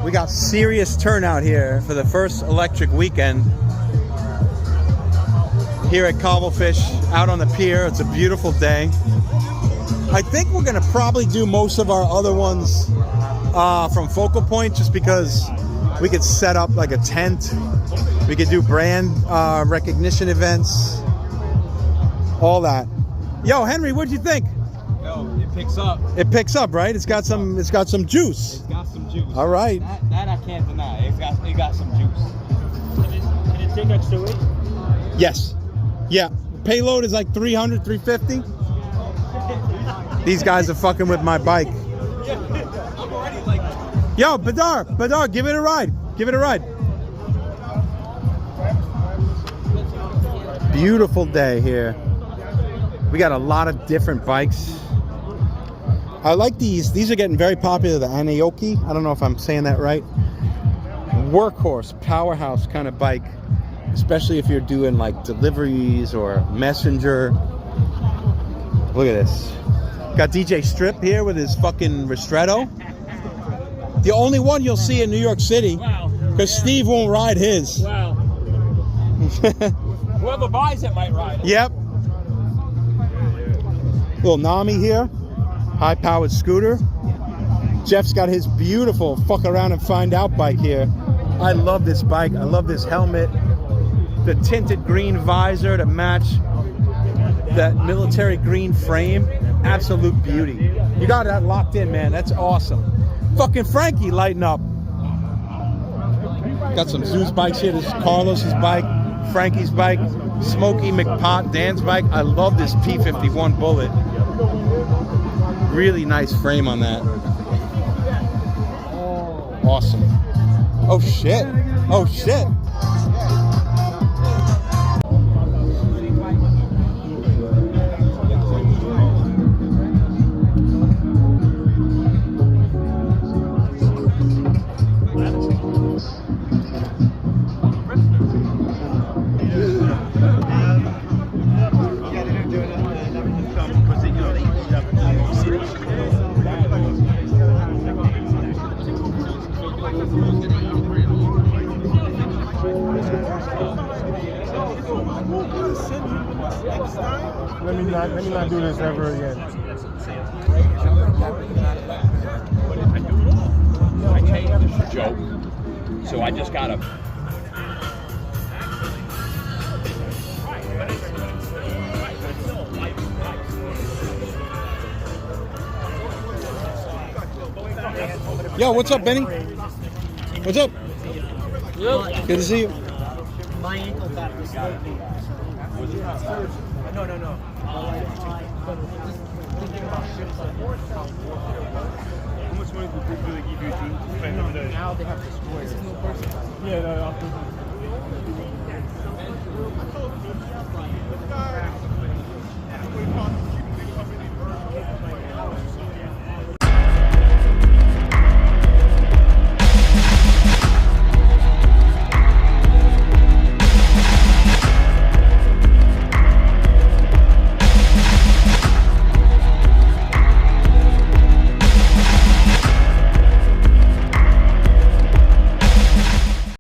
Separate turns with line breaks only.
We got serious turnout here for the first electric weekend here at Cobblefish, out on the pier. It's a beautiful day. I think we're gonna probably do most of our other ones from focal point, just because we could set up like a tent. We could do brand recognition events, all that. Yo, Henry, what'd you think?
Yo, it picks up.
It picks up, right? It's got some juice.
It's got some juice.
All right.
That I can't deny. It got some juice.
Can it take extra weight?
Yes. Yeah. Payload is like 300, 350. These guys are fucking with my bike. Yo, Badar, give it a ride. Give it a ride. Beautiful day here. We got a lot of different bikes. I like these. These are getting very popular, the Anaoki. I don't know if I'm saying that right. Workhorse, powerhouse kind of bike, especially if you're doing like deliveries or messenger. Look at this. Got DJ Strip here with his fucking Ristretto. The only one you'll see in New York City, because Steve won't ride his.
Wow. Whoever buys it might ride it.
Yep. Little Nami here, high-powered scooter. Jeff's got his beautiful fuck around and find out bike here. I love this bike. I love this helmet. The tinted green visor to match that military green frame. Absolute beauty. You got that locked in, man. That's awesome. Fucking Frankie lighting up. Got some Zeus bikes here. This is Carlos's bike, Frankie's bike, Smokey McPot, Dan's bike. I love this P51 Bullet. Really nice frame on that. Awesome. Oh shit. Oh shit.
Let me not do this ever again.
I changed this joke, so I just gotta.
Yo, what's up, Benny? What's up? Good to see you.
My ankle got this lately. No.
How much money do they give you to spend over there?
Now they have the squares.
Yeah, no, I'll